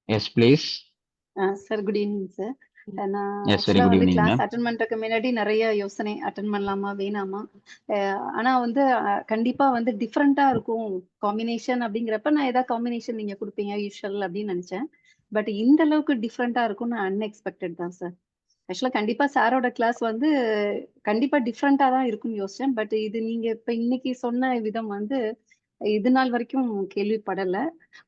Yes, please. Sir good evening sir. நான் Yes, very ஆக்சுவலா good வந்து evening, கிளாஸ் ma'am. அட்டன் பண்றதுக்கு முன்னாடி நிறைய யோசனை, அட்டன் பண்ணலாமா வேணாமா. ஆனா வந்து கண்டிப்பா வந்து டிஃப்ரெண்டா இருக்கும் காம்பினேஷன் அப்படிங்கிறப்ப நான் ஏதாவது காம்பினேஷன் நீங்க கொடுப்பீங்க யூஷுவல் அப்படின்னு நினைச்சேன். பட் இந்த அளவுக்கு டிஃப்ரெண்டா இருக்கும் நான் அன்எக்ஸ்பெக்டட் தான் சார். ஆக்சுவலா கண்டிப்பா சாரோட கிளாஸ் வந்து கண்டிப்பா டிஃப்ரெண்டா தான் இருக்கும்னு யோசிச்சேன். பட் இது நீங்க இப்ப இன்னைக்கு சொன்ன விதம் வந்து இது நாள் வரைக்கும் கேள்விப்படல.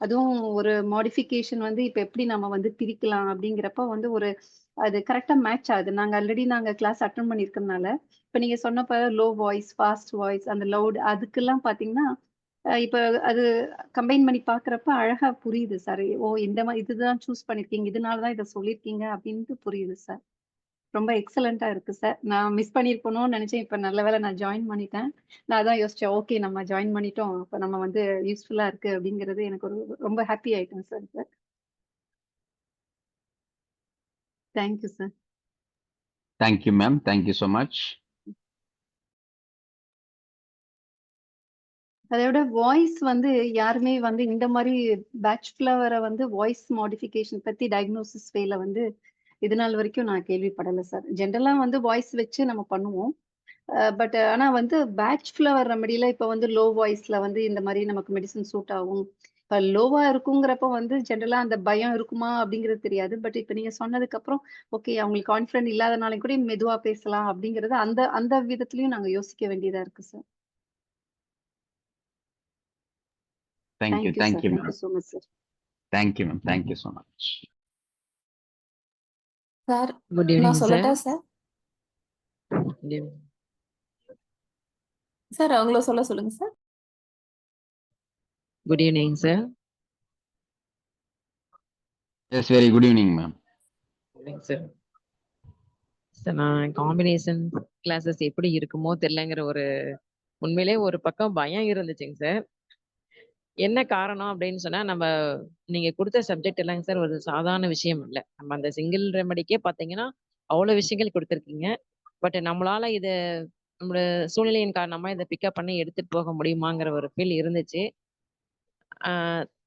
அதுவும் ஒரு மாடிஃபிகேஷன் வந்து இப்ப எப்படி நம்ம வந்து பிரிக்கலாம் அப்படிங்கிறப்ப வந்து ஒரு அது கரெக்டா மேட்ச் ஆகுது. நாங்க கிளாஸ் அட்டெண்ட் பண்ணியிருக்கிறதுனால, இப்ப நீங்க சொன்னப்ப லோ வாய்ஸ், ஃபாஸ்ட் வாய்ஸ், அந்த லவுட் அதுக்கெல்லாம் பார்த்தீங்கன்னா, இப்ப அது கம்பைன் பண்ணி பார்க்குறப்ப அழகா புரியுது சார். ஓ! இந்த மாரி இதுதான் சூஸ் பண்ணியிருக்கீங்க. இதனால தான் இத சொல்லியிருக்கீங்க அப்படின்ட்டு புரியுது சார். ரொம்ப எக்ஸலென்ட்டா இருக்கு சார். நான் மிஸ் பண்ணியிருப்பனோன்னு நெனச்சேன். இப்ப நல்ல வேளை நான் ஜாயின் பண்ணிட்டேன். நான் அதான் யோசிச்சேன். ஓகே நம்ம ஜாயின் பண்ணிட்டோம். அப்ப நம்ம வந்து யூஸ்ஃபுல்லா இருக்கு அப்படிங்கிறது எனக்கு ஒரு ரொம்ப ஹாப்பி ஆயிட்டேன் சார் இப்ப. Thank you sir. Thank you, ma'am. Thank you so much. அதோட வாய்ஸ் வந்து யாருமே வந்து இந்த மாரி பேட்ச் ஃப்ளவர வந்து வாய்ஸ் மாடிஃபிகேஷன் பத்தி டயக்னோசிஸ் வேல வந்து இது நாள் வரைக்கும் நான் கேள்விப்படல சார். ஜென்ரலா வந்து வாய்ஸ் வச்சு நம்ம பண்ணுவோம். பட் ஆனா வந்து பேட்ச் ஃப்ளவர் ரெமடில இப்ப வந்து லோ வாய்ஸ்ல வந்து இந்த மாரி நமக்கு மெடிசின் சூட் ஆகும். இப்ப லோவா இருக்குங்கிறப்ப வந்து ஜென்ரலா அந்த பயம் இருக்குமா அப்படிங்கிறது தெரியாது. பட் இப்ப நீங்க சொன்னதுக்கு அப்புறம் ஓகே அவங்களுக்கு கான்ஃபிடன்ட் இல்லாதனாலும் கூட மெதுவா பேசலாம் அப்படிங்கிறது அந்த அந்த விதத்திலயும் நாங்க யோசிக்க வேண்டியதா இருக்கு sir. Thank you. Thank you Thank sir. you, thank you ma'am. So much sir. Thank you, ma'am. Thank you so much. Sir Good evening, நான் sir. சொல்லட்டா சார்? Good evening. சார் அவங்கள சொல்லுங்க sir. Good evening, sir. Yes, very good evening, ma'am. Good evening, sir. Sir நான் combination classes எப்படி இருக்குமோ தெரியலங்கிற ஒரு உண்மையிலே ஒரு பக்கம் பயம் இருந்துச்சுங்க சார். என்ன காரணம் அப்படின்னு சொன்னா நம்ம நீங்க கொடுத்த சப்ஜெக்ட் எல்லாங்க சார் ஒரு சாதாரண விஷயம் இல்லை. நம்ம அந்த சிங்கிள் ரெமடிக்கே பார்த்தீங்கன்னா அவ்வளோ விஷயங்கள் கொடுத்துருக்கீங்க. பட் நம்மளால இதை நம்மளோட சூழ்நிலையின் காரணமா இதை பிக்கப் பண்ணி எடுத்துட்டு போக முடியுமாங்கிற ஒரு ஃபீல் இருந்துச்சு.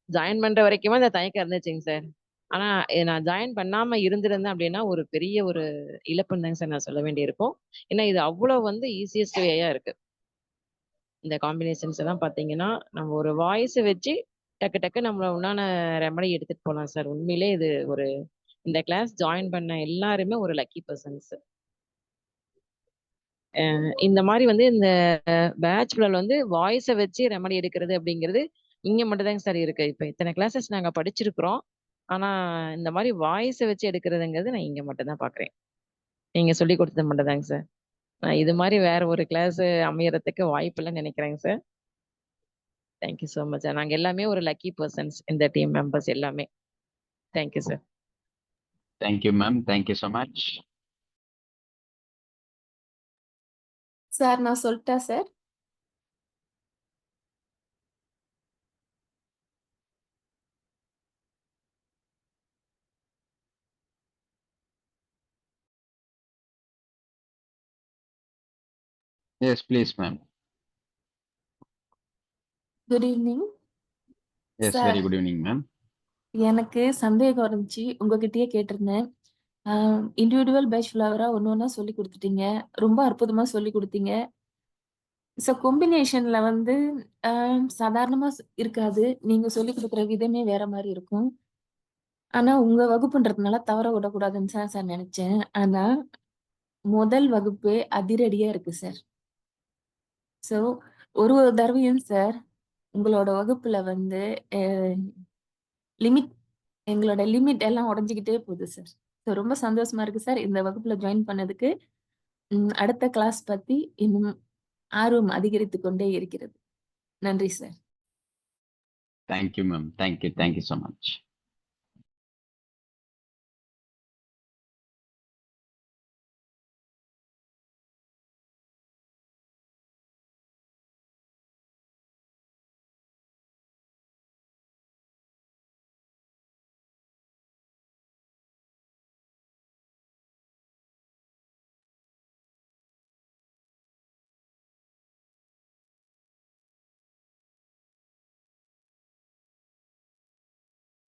ஜாயின் பண்ற வரைக்குமே அந்த தயக்கம் இருந்துச்சுங்க சார். ஆனா நான் ஜாயின் பண்ணாம இருந்திருந்தேன் அப்படின்னா ஒரு பெரிய ஒரு இழப்புன்னு தாங்க சார் நான் சொல்ல வேண்டியிருக்கும். ஏன்னா இது அவ்வளோ வந்து ஈஸியஸ்ட் வேயா இருக்கு. இந்த காம்பினேஷன்ஸ் எல்லாம் பார்த்தீங்கன்னா நம்ம ஒரு வாய்ஸை வச்சு டக்கு டக்கு நம்மள உண்டான ரெமடி எடுத்துட்டு போகலாம் சார். உண்மையிலே இது ஒரு இந்த கிளாஸ் ஜாயின் பண்ண எல்லாருமே ஒரு லக்கி பர்சன்ஸ். இந்த மாதிரி வந்து இந்த பேச்சுலர் வந்து வாய்ஸை வச்சு ரெமடி எடுக்கிறது அப்படிங்கிறது இங்க மட்டும் தாங்க சார் இருக்கு. இப்ப இத்தனை கிளாஸஸ் நாங்க படிச்சிருக்கிறோம். ஆனா இந்த மாதிரி வாய்ஸை வச்சு எடுக்கிறதுங்கிறது நான் இங்க மட்டும் தான் பாக்குறேன். நீங்க சொல்லி கொடுத்தது மட்டும் தாங்க சார். நான் இது மாதிரி வேற ஒரு கிளாஸ் அமையறதுக்கு வாய்ப்பு இல்லைன்னு நினைக்கிறேங்க sir. Thank you so much sir. நாங்க எல்லாமே ஒரு லக்கி பர்சன்ஸ் இந்த டீம் மெம்பர்ஸ் எல்லாமே. Thank you sir. Thank you, ma'am. Thank you so much. Sir நான் சொல்லட்டா sir? Yes, please, ma'am. Good evening Yes, sir. very good evening, ma'am. எனக்கு சந்தேகம் இருந்துச்சு, உங்ககிட்டயே கேட்டிருந்தேன். இண்டிவிஜுவல் பேட்ச் ஃப்ளவரா ஒண்ணா சொல்லி கொடுத்துட்டீங்க. ரொம்ப அற்புதமா சொல்லி கொடுத்தீங்க. காம்பினேஷன்ல வந்து சாதாரணமா இருக்காது. நீங்க சொல்லிக் கொடுக்குற விதமே வேற மாதிரி இருக்கும். ஆனா உங்க வகுப்புன்றதுனால தவற விடக்கூடாதுன்னு சார் நினைச்சேன். ஆனா முதல் வகுப்பே அதிரடியா இருக்கு சார். ஸோ ஒரு ஒரு தடவையும் சார் உங்களோட வகுப்புல வந்து லிமிட் எங்களோட லிமிட் எல்லாம் உடைஞ்சுக்கிட்டே போகுது சார். ஸோ ரொம்ப சந்தோஷமா இருக்கு சார் இந்த வகுப்புல ஜாயின் பண்ணதுக்கு. அடுத்த கிளாஸ் பத்தி இன்னும் ஆர்வம் அதிகரித்து கொண்டே இருக்கிறது. நன்றி sir. Thank you, ma'am. Thank you. Thank you so much.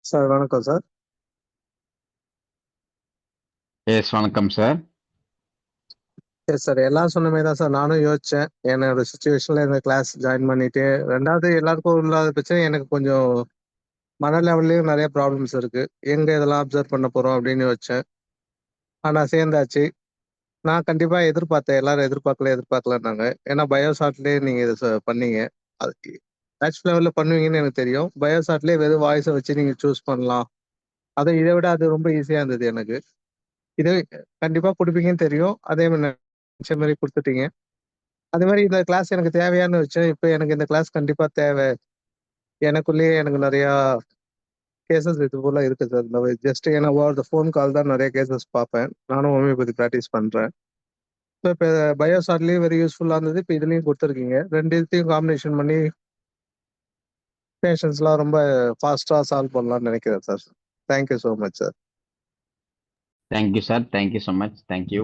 Sir வணக்கம் சார். எஸ் வணக்கம் சார். Yes sir. எல்லாம் சொன்ன மாரி தான் சார் நானும் யோசிச்சேன். என்னோட சிச்சுவேஷன்ல இந்த கிளாஸ் ஜாயின் பண்ணிட்டு, 2வது எல்லாருக்கும் இல்லாத பிரச்சனை எனக்கு கொஞ்சம் மன லெவல்லயும் நெறைய ப்ராப்ளம்ஸ் இருக்கு. எங்க இதெல்லாம் அப்சர்வ் பண்ண போறோம் அப்படின்னு யோசிச்சேன். ஆனா சேர்ந்தாச்சு. நான் கண்டிப்பா எதிர்பார்த்தேன். எல்லாரும் எதிர்பார்க்கலன்னாங்க. ஏன்னா பயோசாட்லயே நீங்க இத பண்ணீங்க. அது பேட்ச் லெவல்ல பண்ணுவீங்கன்னு எனக்கு தெரியும். பயோசாட்லயே வெறும் வாய்ஸ வச்சு நீங்க சூஸ் பண்ணலாம். இத விட அது ரொம்ப ஈஸியா இருந்தது எனக்கு. இது கண்டிப்பா குடுப்பீங்கன்னு தெரியும். அதே மாரி நெனச்ச மாரி குடுத்துட்டீங்க. அதே மாரி இந்த கிளாஸ் எனக்கு தேவையான்னு வச்சேன். இப்ப எனக்கு இந்த கிளாஸ் கண்டிப்பா தேவை. எனக்குள்ளேயே எனக்கு நெறையா கேஸஸ் இது போல இருக்கு சார். இந்த ஜஸ்ட் ஏன்னா ஓவர் த ஃபோன் கால் தான் நெறைய கேஸஸ் பார்ப்பேன். நானும் ஹோமியோபதி பிராக்டிஸ் பண்றேன். ஸோ இப்ப பயோசாட்லயும் வெரி யூஸ்ஃபுல்லா இருந்தது. இப்ப இதுலயும் குடுத்துருக்கீங்க. 2 இதுத்தையும் காம்பினேஷன் பண்ணி பேஷண்ட்ஸ்லாம் ரொம்ப ஃபாஸ்ட்டா சால்வ் பண்ணலாம்னு நெனைக்கிறேன் sir. Thank you so much sir. Thank you sir. Thank you so much. Thank you.